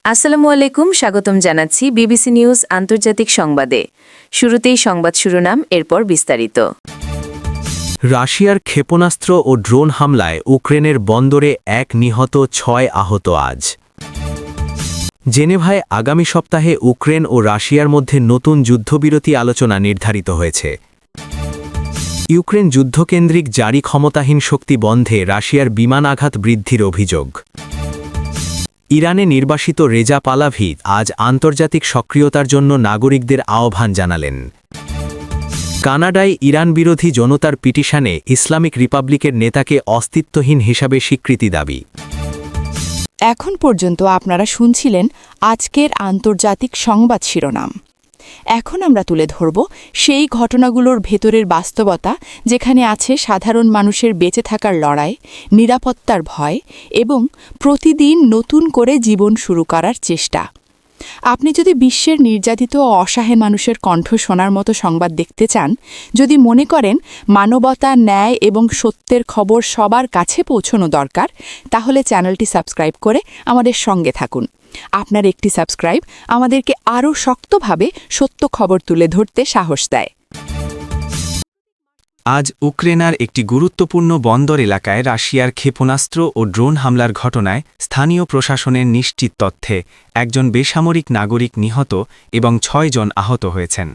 আসসালামু আলাইকুম, স্বাগতম জানাচ্ছি বিবিসি নিউজ আন্তর্জাতিক সংবাদে। শুরুতেই সংবাদ শিরোনাম, এরপর বিস্তারিত। রাশিয়ার ক্ষেপণাস্ত্র ও ড্রোন হামলায় ইউক্রেনের বন্দরে ১ নিহত ৬ আহত আজ। জেনেভায় আগামী সপ্তাহে ইউক্রেন ও রাশিয়ার মধ্যে নতুন যুদ্ধবিরতি আলোচনা নির্ধারিত হয়েছে। ইউক্রেন যুদ্ধকেন্দ্রিক জারি ক্ষমতাহীন শক্তি বন্ধে রাশিয়ার বিমান আঘাত বৃদ্ধির অভিযোগ। ইরানে নির্বাসিত রেজা পালাভি আজ আন্তর্জাতিক সক্রিয়তার জন্য নাগরিকদের আহ্বান জানালেন। কানাডায় ইরান বিরোধী জনতার পিটিশনে ইসলামিক রিপাবলিকের নেতাকে অস্তিত্বহীন হিসাবে স্বীকৃতি দাবি। এখন পর্যন্ত আপনারা শুনছিলেন আজকের আন্তর্জাতিক সংবাদ শিরোনাম। এখন আমরা তুলে ধরব সেই ঘটনাগুলোর ভেতরের বাস্তবতা, যেখানে আছে সাধারণ মানুষের বেঁচে থাকার লড়াই, নিরাপত্তার ভয় এবং প্রতিদিন নতুন করে জীবন শুরু করার চেষ্টা। আপনি যদি বিশ্বের নির্যাতিত ও অসহায় মানুষের কণ্ঠ শোনার মতো সংবাদ দেখতে চান, যদি মনে করেন মানবতা, ন্যায় এবং সত্যের খবর সবার কাছে পৌঁছানো দরকার, তাহলে চ্যানেলটি সাবস্ক্রাইব করে আমাদের সঙ্গে থাকুন। আপনার একটি সাবস্ক্রাইব আমাদেরকে আরও শক্তভাবে সত্য খবর তুলে ধরতে সাহস দেয়। আজ ইউক্রেনার একটি গুরুত্বপূর্ণ বন্দর এলাকায় রাশিয়ার ক্ষেপণাস্ত্র ও ড্রোন হামলার ঘটনায় স্থানীয় প্রশাসনের নিশ্চিত তথ্যে একজন বেসামরিক নাগরিক নিহত এবং ৬ জন আহত হয়েছেন।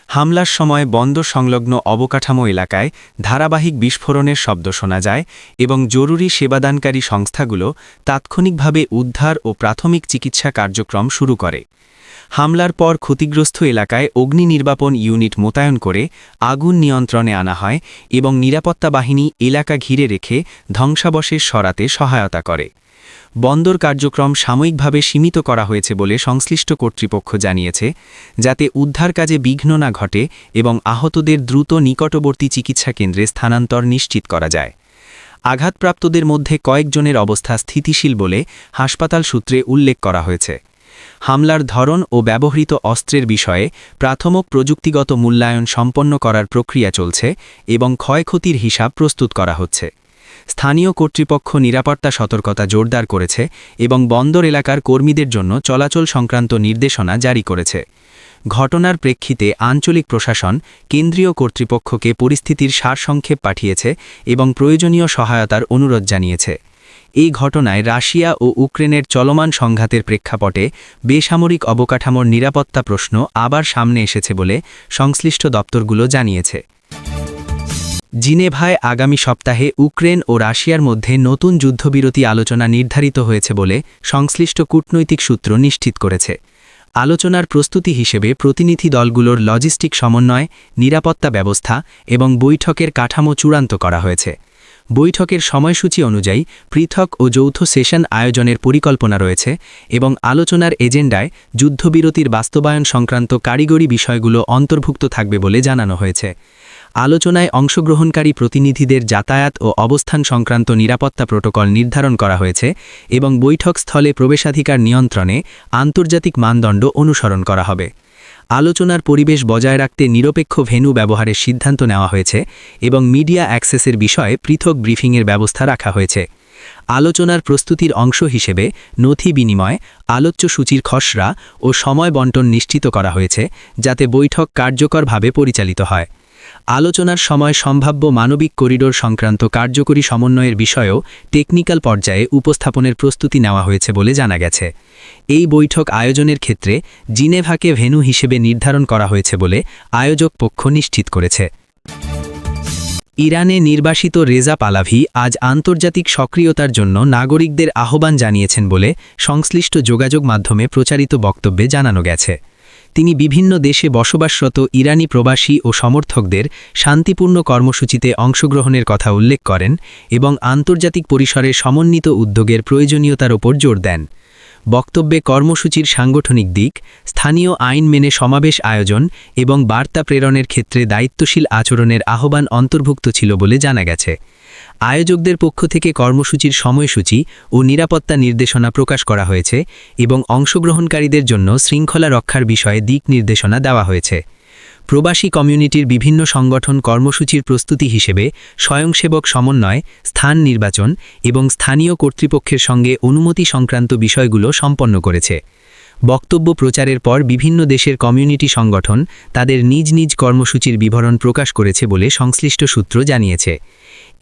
হামলার সময় বন্দর সংলগ্ন অবকাঠামো এলাকায় ধারাবাহিক বিস্ফোরণের শব্দ শোনা যায় এবং জরুরি সেবাদানকারী সংস্থাগুলো তাৎক্ষণিকভাবে উদ্ধার ও প্রাথমিক চিকিৎসা কার্যক্রম শুরু করে। হামলার পর ক্ষতিগ্রস্ত এলাকায় অগ্নি নির্বাপন ইউনিট মোতায়েন করে আগুন নিয়ন্ত্রণে আনা হয় এবং নিরাপত্তা বাহিনী এলাকা ঘিরে রেখে ধ্বংসাবশেষ সরাতে সহায়তা করে। বন্দর কার্যক্রম সাময়িকভাবে সীমিত করা হয়েছে বলে সংশ্লিষ্ট কর্তৃপক্ষ জানিয়েছে, যাতে উদ্ধার কাজে বিঘ্ন না ঘটে এবং আহতদের দ্রুত নিকটবর্তী চিকিৎসা কেন্দ্রে স্থানান্তর নিশ্চিত করা যায়। আঘাতপ্রাপ্তদের মধ্যে কয়েকজনের অবস্থা স্থিতিশীল বলে হাসপাতাল সূত্রে উল্লেখ করা হয়েছে। হামলার ধরন ও ব্যবহৃত অস্ত্রের বিষয়ে প্রাথমিক প্রযুক্তিগত মূল্যায়ন সম্পন্ন করার প্রক্রিয়া চলছে এবং ক্ষয়ক্ষতির হিসাব প্রস্তুত করা হচ্ছে। স্থানীয় কর্তৃপক্ষ নিরাপত্তা সতর্কতা জোরদার করেছে এবং বন্দর এলাকার কর্মীদের জন্য চলাচল সংক্রান্ত নির্দেশনা জারি করেছে। ঘটনার প্রেক্ষিতে আঞ্চলিক প্রশাসন কেন্দ্রীয় কর্তৃপক্ষকে পরিস্থিতির সারসংক্ষেপ পাঠিয়েছে এবং প্রয়োজনীয় সহায়তার অনুরোধ জানিয়েছে। এই ঘটনায় রাশিয়া ও ইউক্রেনের চলমান সংঘাতের প্রেক্ষাপটে বেসামরিক অবকাঠামোর নিরাপত্তা প্রশ্ন আবার সামনে এসেছে বলে সংশ্লিষ্ট দপ্তরগুলো জানিয়েছে। জিনেভায় আগামী সপ্তাহে ইউক্রেন ও রাশিয়ার মধ্যে নতুন যুদ্ধবিরতি আলোচনা নির্ধারিত হয়েছে বলে সংশ্লিষ্ট কূটনৈতিক সূত্র নিশ্চিত করেছে। আলোচনার প্রস্তুতি হিসেবে প্রতিনিধি দলগুলোর লজিস্টিক সমন্বয়, নিরাপত্তা ব্যবস্থা এবং বৈঠকের কাঠামো চূড়ান্ত করা হয়েছে। বৈঠকের সময়সূচি অনুযায়ী পৃথক ও যৌথ সেশন আয়োজনের পরিকল্পনা রয়েছে এবং আলোচনার এজেন্ডায় যুদ্ধবিরতির বাস্তবায়ন সংক্রান্ত কারিগরি বিষয়গুলো অন্তর্ভুক্ত থাকবে বলে জানানো হয়েছে। আলোচনায় অংশগ্রহণকারী প্রতিনিধিদের যাতায়াত ও অবস্থান সংক্রান্ত নিরাপত্তা প্রোটোকল নির্ধারণ করা হয়েছে এবং বৈঠক স্থলে প্রবেশাধিকার নিয়ন্ত্রণে আন্তর্জাতিক মানদণ্ড অনুসরণ করা হবে। আলোচনার পরিবেশ বজায় রাখতে নিরপেক্ষ ভেন্যু ব্যবহারের সিদ্ধান্ত নেওয়া হয়েছে এবং মিডিয়া অ্যাক্সেসের বিষয়ে পৃথক ব্রিফিংয়ের ব্যবস্থা রাখা হয়েছে। আলোচনার প্রস্তুতির অংশ হিসেবে নথি বিনিময়, আলোচ্য সূচির খসড়া ও সময় বণ্টন নিশ্চিত করা হয়েছে, যাতে বৈঠক কার্যকরভাবে পরিচালিত হয়। আলোচনার সময় সম্ভাব্য মানবিক করিডোর সংক্রান্ত কার্যকরী সমন্বয়ের বিষয়েও টেকনিক্যাল পর্যায়ে উপস্থাপনের প্রস্তুতি নেওয়া হয়েছে বলে জানা গেছে। এই বৈঠক আয়োজনের ক্ষেত্রে জিনেভাকে ভেন্যু হিসেবে নির্ধারণ করা হয়েছে বলে আয়োজক পক্ষ নিশ্চিত করেছে। ইরানে নির্বাসিত রেজা পালাভি আজ আন্তর্জাতিক সক্রিয়তার জন্য নাগরিকদের আহ্বান জানিয়েছেন বলে সংশ্লিষ্ট যোগাযোগ মাধ্যমে প্রচারিত বক্তব্যে জানানো গেছে। তিনি বিভিন্ন দেশে বসবাসরত ইরানি প্রবাসী ও সমর্থকদের শান্তিপূর্ণ কর্মসূচিতে অংশগ্রহণের কথা উল্লেখ করেন এবং আন্তর্জাতিক পরিসরে সমন্বিত উদ্যোগের প্রয়োজনীয়তার ওপর জোর দেন। বক্তব্যে কর্মসূচির সাংগঠনিক দিক, স্থানীয় আইন মেনে সমাবেশ আয়োজন এবং বার্তা প্রেরণের ক্ষেত্রে দায়িত্বশীল আচরণের আহ্বান অন্তর্ভুক্ত ছিল বলে জানা গেছে। আয়োজকদের পক্ষ থেকে কর্মসূচির সময়সূচি ও নিরাপত্তা নির্দেশনা প্রকাশ করা হয়েছে এবং অংশগ্রহণকারীদের জন্য শৃঙ্খলা রক্ষার বিষয়ে দিক নির্দেশনা দেওয়া হয়েছে। প্রবাসী কমিউনিটির বিভিন্ন সংগঠন কর্মসূচির প্রস্তুতি হিসেবে স্বয়ংসেবক সমন্বয়, স্থান নির্বাচন এবং স্থানীয় কর্তৃপক্ষের সঙ্গে অনুমতি সংক্রান্ত বিষয়গুলো সম্পন্ন করেছে। বক্তব্য প্রচারের পর বিভিন্ন দেশের কমিউনিটি সংগঠন তাদের নিজ নিজ কর্মসূচির বিবরণ প্রকাশ করেছে বলে সংশ্লিষ্ট সূত্র জানিয়েছে।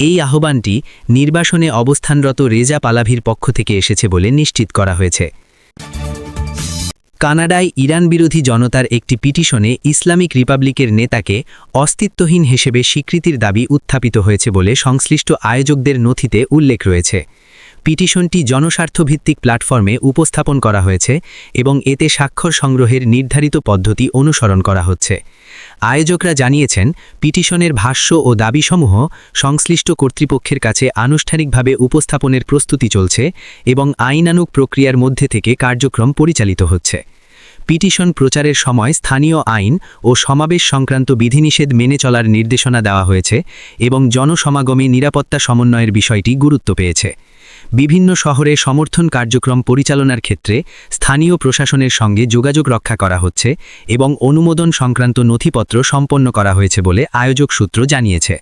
এই আহ্বানটি নির্বাসনে অবস্থানরত রেজা পালাভির পক্ষ থেকে এসেছে বলে নিশ্চিত করা হয়েছে। কানাডায় ইরান বিরোধী জনতার একটি পিটিশনে ইসলামিক রিপাবলিকের নেতাকে অস্তিত্বহীন হিসেবে স্বীকৃতির দাবি উত্থাপিত হয়েছে বলে সংশ্লিষ্ট আয়োজকদের নথিতে উল্লেখ রয়েছে। পিটিশনটি জনস্বার্থভিত্তিক প্ল্যাটফর্মে উপস্থাপন করা হয়েছে এবং এতে স্বাক্ষর সংগ্রহের নির্ধারিত পদ্ধতি অনুসরণ করা হচ্ছে। আয়োজকরা জানিয়েছেন, পিটিশনের ভাষ্য ও দাবিসমূহ সংশ্লিষ্ট কর্তৃপক্ষের কাছে আনুষ্ঠানিকভাবে উপস্থাপনের প্রস্তুতি চলছে এবং আইনানুগ প্রক্রিয়ার মধ্যে থেকে কার্যক্রম পরিচালিত হচ্ছে। পিটিশন প্রচারের সময় স্থানীয় আইন ও সমাবেশ সংক্রান্ত বিধিনিষেধ মেনে চলার নির্দেশনা দেওয়া হয়েছে এবং জনসমাগমে নিরাপত্তা সমন্বয়ের বিষয়টি গুরুত্ব পেয়েছে। বিভিন্ন শহরে সমর্থন কার্যক্রম পরিচালনার ক্ষেত্রে স্থানীয় প্রশাসনের সঙ্গে যোগাযোগ রক্ষা করা হচ্ছে এবং অনুমোদন সংক্রান্ত নথিপত্র সম্পন্ন করা হয়েছে বলে আয়োজক সূত্র জানিয়েছে।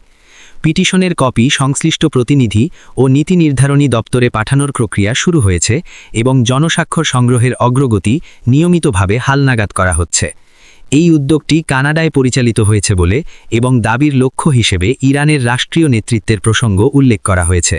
পিটিশনের কপি সংশ্লিষ্ট প্রতিনিধি ও নীতি নির্ধারণী দপ্তরে পাঠানোর প্রক্রিয়া শুরু হয়েছে এবং জনস্বাক্ষর সংগ্রহের অগ্রগতি নিয়মিতভাবে হালনাগাদ করা হচ্ছে। এই উদ্যোগটি কানাডায় পরিচালিত হয়েছে বলে এবং দাবির লক্ষ্য হিসেবে ইরানের রাষ্ট্রীয় নেতৃত্বের প্রসঙ্গ উল্লেখ করা হয়েছে।